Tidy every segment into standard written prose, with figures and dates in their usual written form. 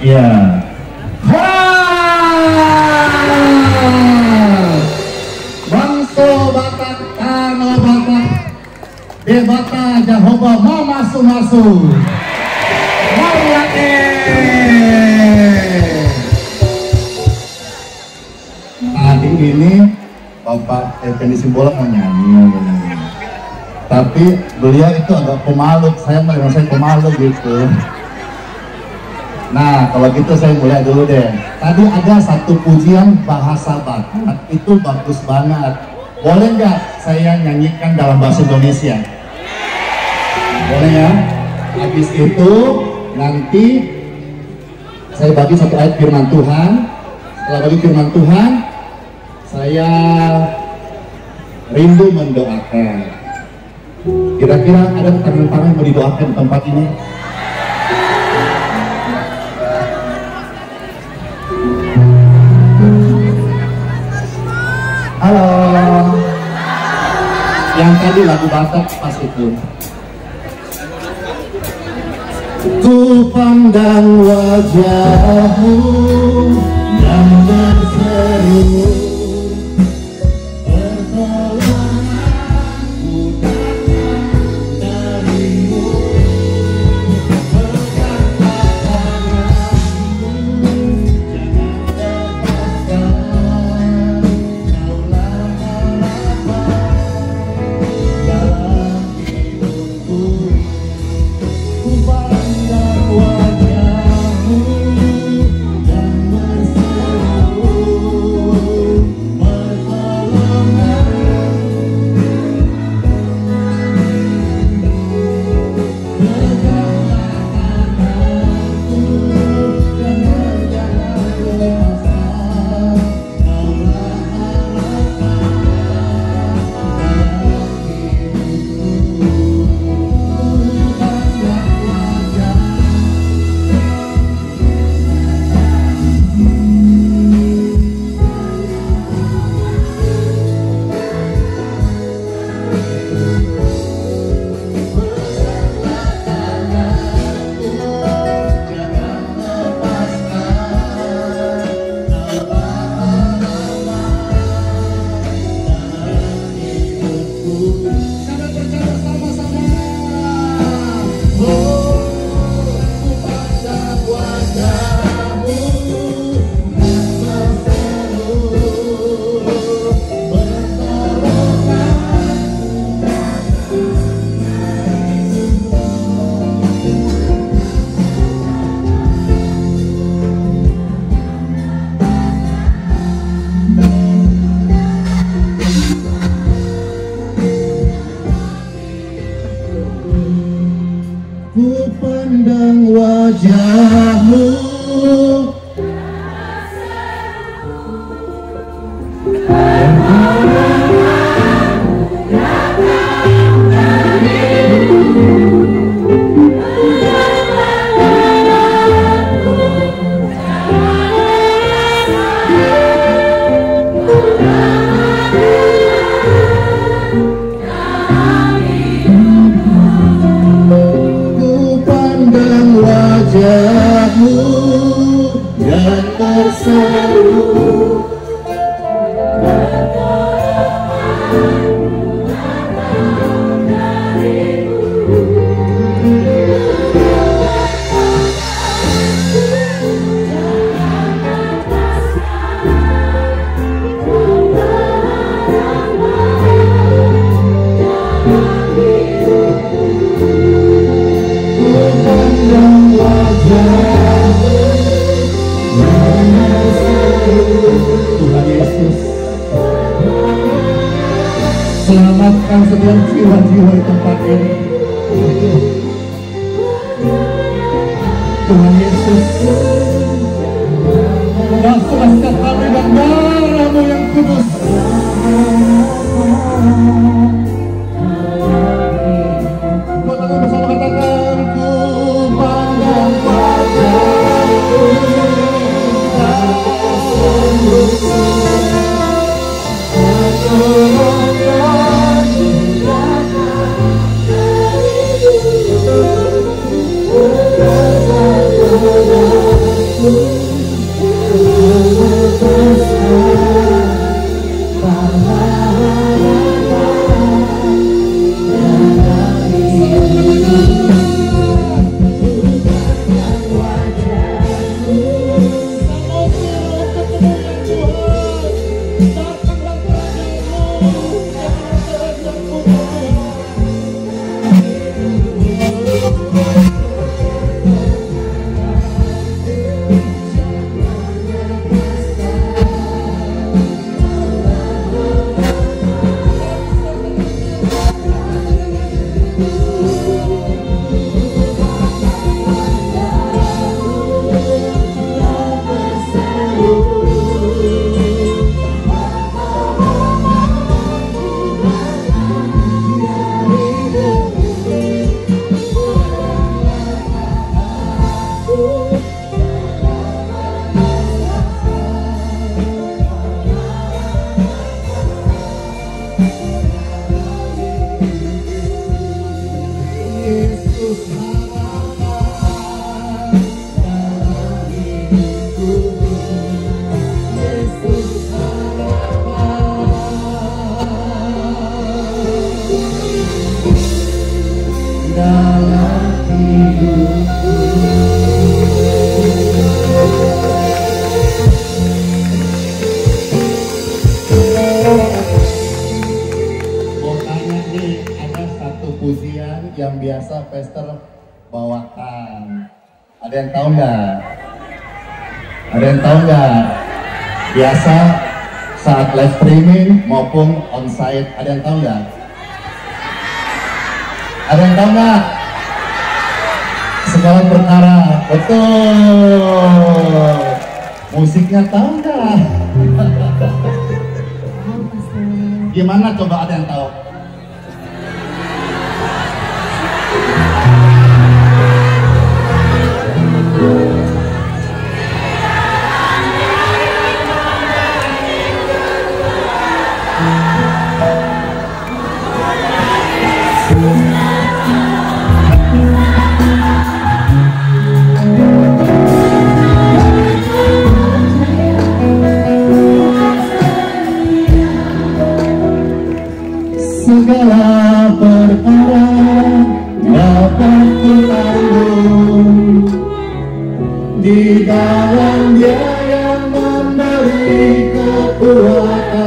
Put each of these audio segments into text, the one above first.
Iya. Bangso Batak, Kano Batak, Debata Jahoba mau masuk-masuk. Maria Tadi ini Bapak Effendi Simbolon mau nyanyi. Tapi beliau itu agak pemalu, saya pemalu gitu. Nah, kalau gitu saya mulai dulu deh. Tadi ada satu pujian bahasa Batak, itu bagus banget. Boleh nggak saya nyanyikan dalam bahasa Indonesia? Boleh ya? Habis itu nanti saya bagi satu ayat firman Tuhan. Setelah bagi firman Tuhan, saya rindu mendoakan. Kira-kira ada tangan-tangan yang mau didoakan di tempat ini? Halo. Yang tadi lagu Batak pas itu. Ku pandang wajahmu yang berseru, pertolonganku datang darimu, pegang tanganku, jangan lepaskan, kaulah harapan dalam hidupku. Ku pandang wajahmu yang berseru, ku pandang wajahmu. Wajahmu yang terseru, Tuhan Yesus, selamatkan setiap jiwa-jiwa di tempat ini. Tuhan Yesus, basuhkan kami dengan darah-Mu yang kudus. Katakan bersama, katakan, ku pandang wajah-Mu. Oh, Ada yang tahu nggak? Ada yang tahu nggak? Biasa saat live streaming maupun onsite, ada yang tahu nggak? Ada yang tahu nggak? Segala perkara, betul. Musiknya tahu nggak? Gimana coba, ada yang tahu? Segala perkara dapat kutanggung di dalam Dia yang memberi kekuatan.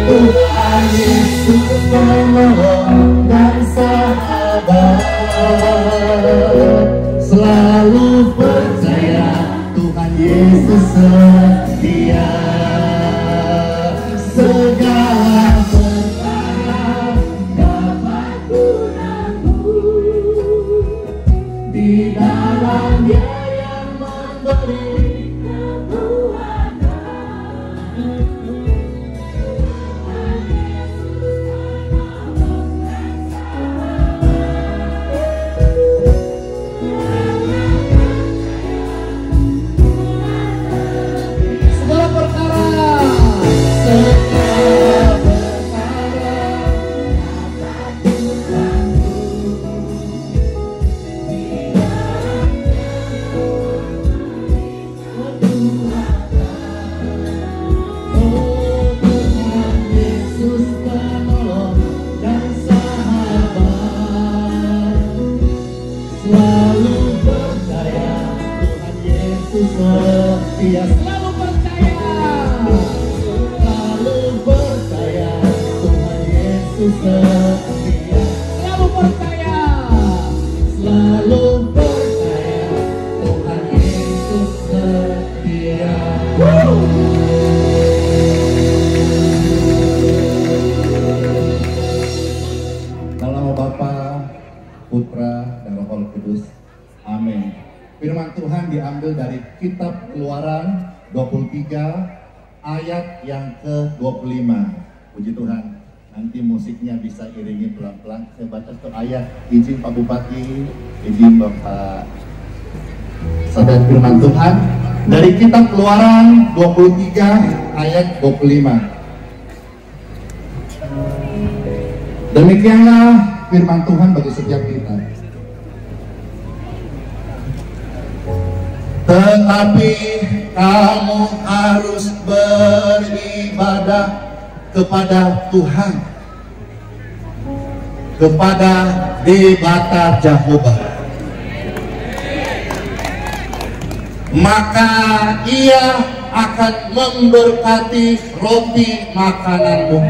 Tuhan Yesus penolong dan sahabat, selalu percaya Tuhan Yesus setia. Segala perkara dapat kunanggung di dalam Dia yang memberi kekuatan. Tuhan Yesus penolong dan sahabat. Segala perkara. Selalu percaya Tuhan Yesus setia. Selalu percaya Tuhan Yesus setia. Selalu percaya Tuhan Yesus setia. Dalam nama Bapa, Putra, dan Roh Kudus. Amin. Firman Tuhan diambil dari kitab Keluaran 23 ayat yang ke-25. Puji Tuhan. Nanti musiknya bisa iringi pelan-pelan. Saya baca satu ayat. Izin Pak Bupati, izin Bapak. Saudara, firman Tuhan dari kitab Keluaran 23 ayat 25. Demikianlah firman Tuhan bagi setiap kita. Tetapi kamu harus beribadah kepada Tuhan, kepada Debata Jehovah. Maka Ia akan memberkati roti makananmu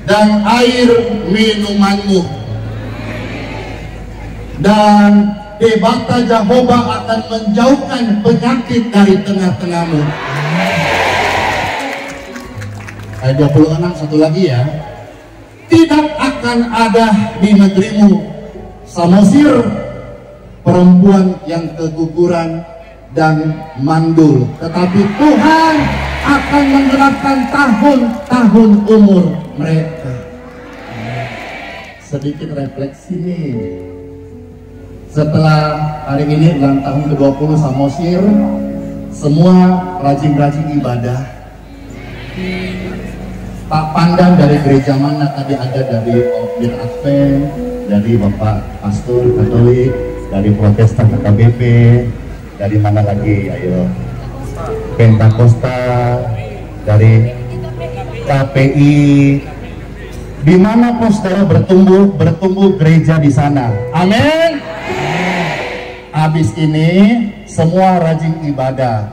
dan air minumanmu, dan Debata Jehovah akan menjauhkan penyakit dari tengah-tengahmu. Ayat 26, satu lagi ya. Tidak akan ada di negerimu Samosir, perempuan yang keguguran dan mandul, tetapi Tuhan akan menggenapkan tahun-tahun umur mereka. Sedikit refleksi nih. Setelah hari ini ulang tahun ke-20 Samosir, semua rajin-rajin ibadah. Pak Pandan dari gereja mana tadi? Ada dari Objek Advent, dari Bapak Pastor Katolik, dari Protestan KKBP, dari mana lagi? Ayo, Pentakosta, dari KPI. Di mana saudara bertumbuh gereja di sana. Amin. Habis ini semua rajin ibadah.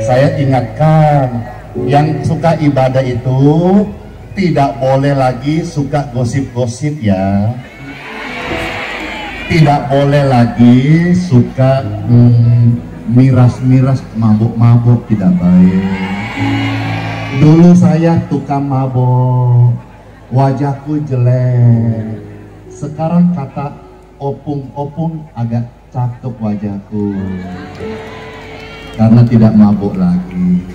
Saya ingatkan, yang suka ibadah itu tidak boleh lagi suka gosip-gosip ya. Tidak boleh lagi suka miras-miras, mabuk-mabuk, tidak baik. Dulu saya tukang mabuk, wajahku jelek. Sekarang kata opung-opung agak cakep wajahku, karena tidak mabuk lagi.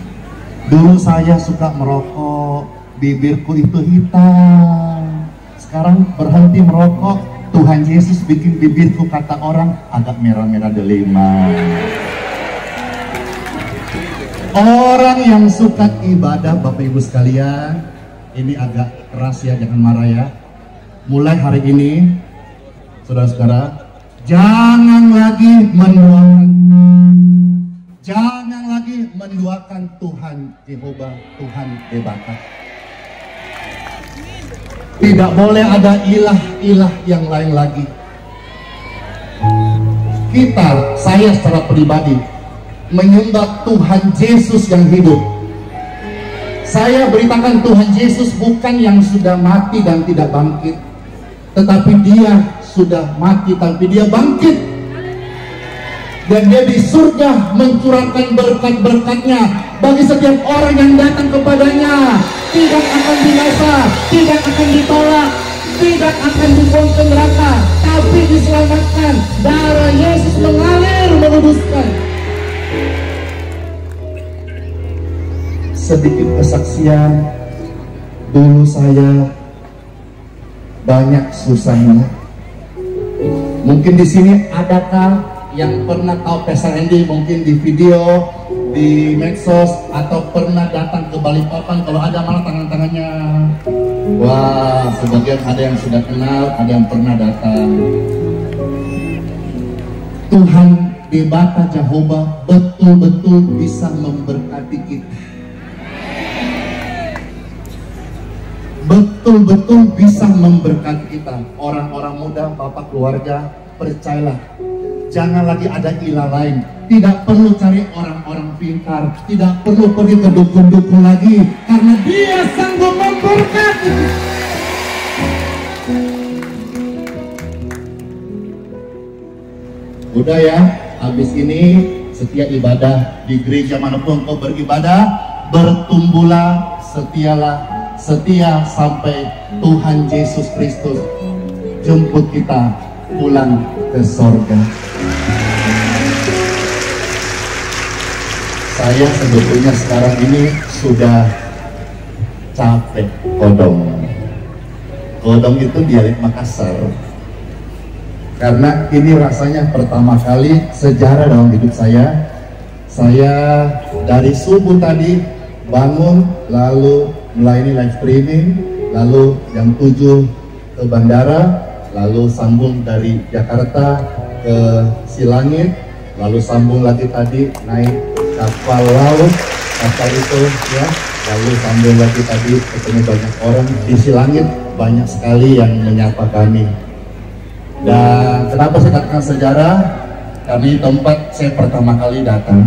Dulu saya suka merokok, bibirku itu hitam. Sekarang berhenti merokok, Tuhan Yesus bikin bibirku, kata orang, agak merah-merah delima. Orang yang suka ibadah, Bapak Ibu sekalian, ini agak keras ya, jangan marah ya. Mulai hari ini, saudara-saudara, jangan lagi menduakan Tuhan Yehova, Tuhan Debata. Tidak boleh ada ilah-ilah yang lain lagi. Saya secara pribadi menyembah Tuhan Yesus yang hidup. Saya beritakan Tuhan Yesus bukan yang sudah mati dan tidak bangkit, tetapi dia sudah mati tapi dia bangkit. Dan dia di surga mencurahkan berkat-berkatnya bagi setiap orang yang datang kepadanya. Tidak akan binasa, tidak akan ditolak, tidak akan dibuang ke neraka, tapi diselamatkan. Darah Yesus mengalir menguduskan. Sedikit kesaksian, dulu saya banyak susahnya. Mungkin di sini adakah yang pernah tahu Pastor Andy, mungkin di video, di medsos, atau pernah datang ke Balikpapan? Kalau ada, mana tangan-tangannya? Wah, sebagian ada yang sudah kenal, ada yang pernah datang. Tuhan Debata Jehovah betul-betul bisa memberkati kita. Betul-betul bisa memberkati kita. Orang-orang muda, bapak keluarga, percayalah, jangan lagi ada ilah lain. Tidak perlu cari orang-orang pintar, tidak perlu pergi ke dukun-dukun lagi, karena dia sanggup memberkati. Udah ya, habis ini setiap ibadah di gereja manapun kau beribadah, bertumbuhlah, setia sampai Tuhan Yesus Kristus jemput kita pulang ke sorga. Saya sebetulnya sekarang ini sudah capek kodong. Kodong itu dialek Makassar. Karena ini rasanya pertama kali sejarah dalam hidup saya. Saya dari subuh tadi bangun, lalu melayani live streaming, lalu jam 7 ke bandara, lalu sambung dari Jakarta ke Silangit, lalu sambung lagi tadi naik kapal laut, kapal itu ya, lalu sambung lagi tadi ketemu banyak orang di Silangit, banyak sekali yang menyapa kami. Dan kenapa saya katakan sejarah? Karena ini tempat saya pertama kali datang.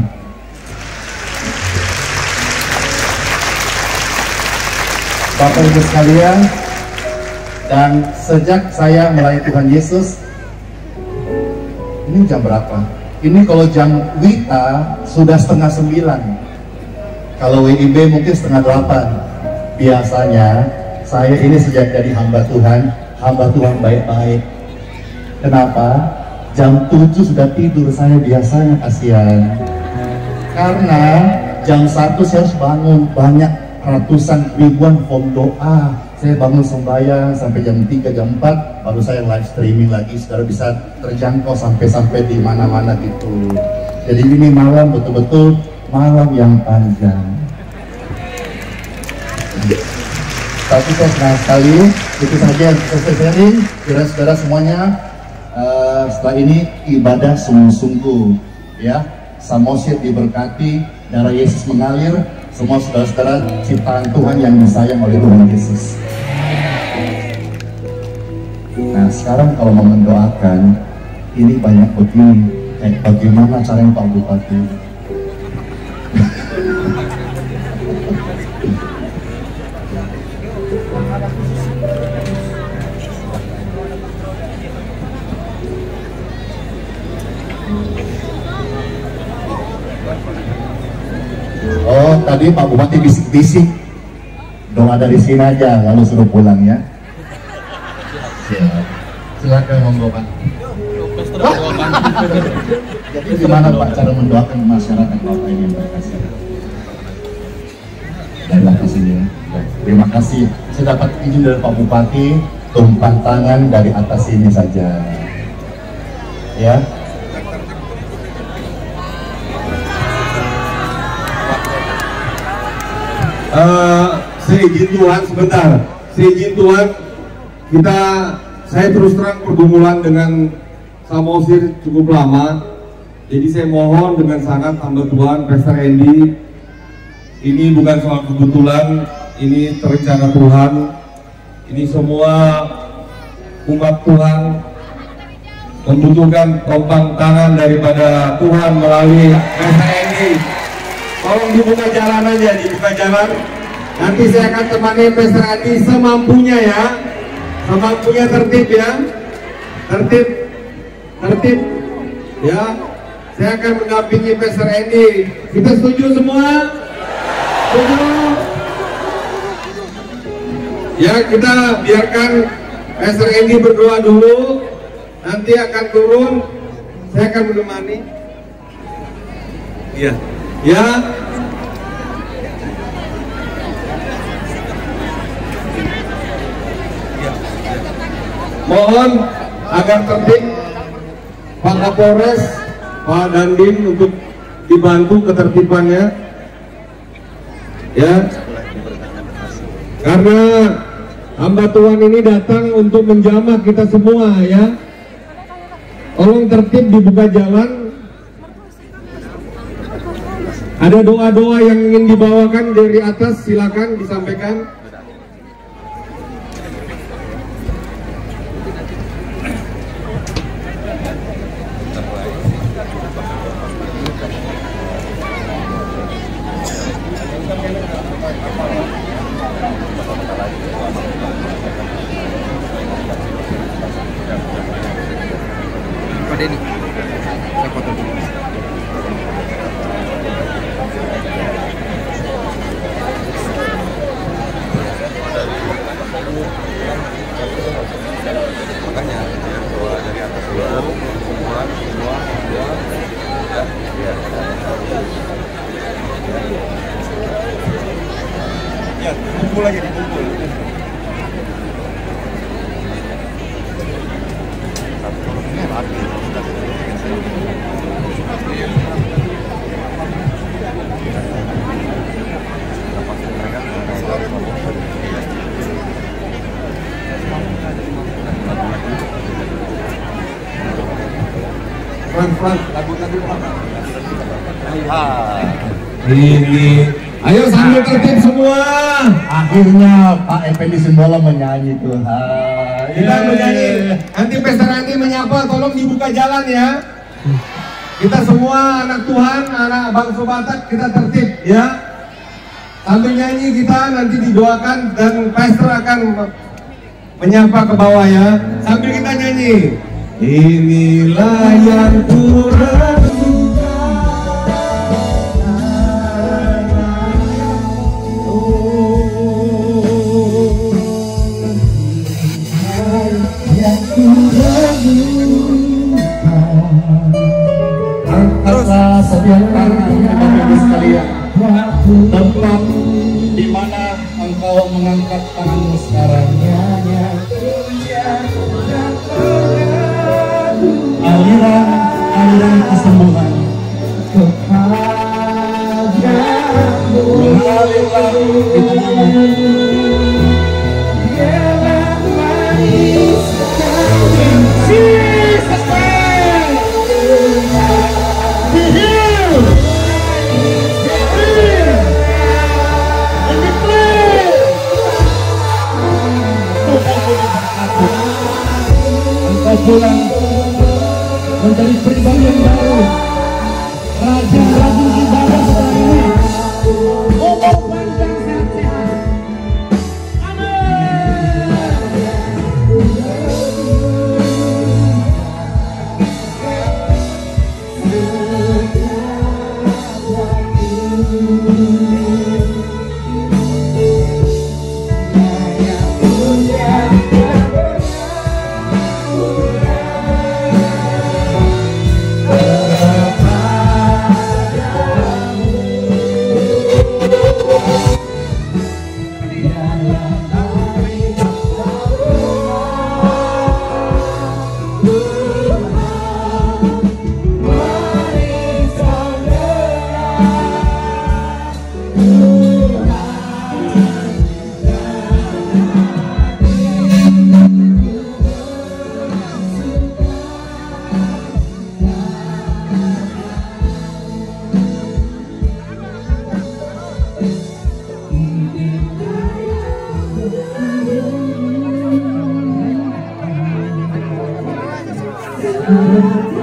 Bapak Ibu sekalian, dan sejak saya melayani Tuhan Yesus, ini jam berapa? Ini kalau jam WITA sudah 8:30. Kalau WIB mungkin 7:30. Biasanya saya ini sejak jadi hamba Tuhan baik-baik. Kenapa? Jam 7 sudah tidur saya biasanya, kasihan. Karena jam 1 saya harus bangun, banyak ratusan ribuan form doa. Saya bangun sembahyang sampai jam 3, jam 4, baru saya live streaming lagi, saudara bisa terjangkau sampai di mana-mana gitu. Jadi ini malam betul-betul malam yang panjang. Tapi saya senang sekali, itu saja yang saya sharing. Saudara-saudara semuanya, setelah ini ibadah sungguh-sungguh ya. Samosir diberkati, darah Yesus mengalir. Semua saudara-saudara ciptaan Tuhan yang disayang oleh Tuhan Yesus. Nah sekarang kalau mau mendoakan, ini banyak begini, bagaimana caranya Pak Bupati? maaf tadi Pak Bupati bisik-bisik. Doa dari sini aja, lalu suruh pulang ya. Siap. Silakan monggo Pak. Jadi gimana Pak cara mendoakan masyarakat Bapak ini yang terkasih? Baiklah kasihnya. Terima kasih. Saya dapat izin dari Pak Bupati, tumpang tangan dari atas sini saja. Ya. Seizin Tuhan sebentar. Seizin Tuhan, saya terus terang pergumulan dengan Samosir cukup lama. Jadi saya mohon dengan sangat hamba Tuhan, Pastor Andy, ini bukan soal kebetulan, ini terencana Tuhan. Ini semua umat Tuhan membutuhkan tompang tangan daripada Tuhan melalui Pastor Andy. Tolong dibuka jalan aja, dibuka jalan. Nanti saya akan temani Pastor Andy semampunya ya. Semampunya tertib ya. Tertib ya. Saya akan mendampingi Pastor Andy. Kita setuju semua? Setuju? Ya, kita biarkan Pastor Andy berdoa dulu. Nanti akan turun. Saya akan menemani. Iya. Ya. Mohon agar tertib Pak Kapolres, Pak Dandim untuk dibantu ketertibannya. Ya. Karena hamba Tuhan ini datang untuk menjamah kita semua ya. Tolong tertib, dibuka jalan. Ada doa-doa yang ingin dibawakan dari atas, silakan disampaikan. Pak Denny, saya foto dulu. Makanya doa dari atas dulu, semua, ya, kumpul aja, dikumpul. Ini, ayo sambil tertib semua. Akhirnya Pak Effendi Simbola menyanyi Tuhan. Kita menyanyi. Nanti Pastor Andy menyapa, tolong dibuka jalan ya. Kita semua anak Tuhan, anak bangsa Batak, kita tertib ya. Sambil nyanyi kita nanti didoakan dan Pastor akan menyapa ke bawah ya. Sambil kita nyanyi. Inilah yang kurang. Sekalian, tempat di mana engkau mengangkat tanganmu sekarang, aliran kesembuhan mengalirlah di tubuhmu. Pulang menjadi pribadi yang baru, rajin-rajin ibadah setelah ini, umur panjang sehat-sehat. Amin. Selamat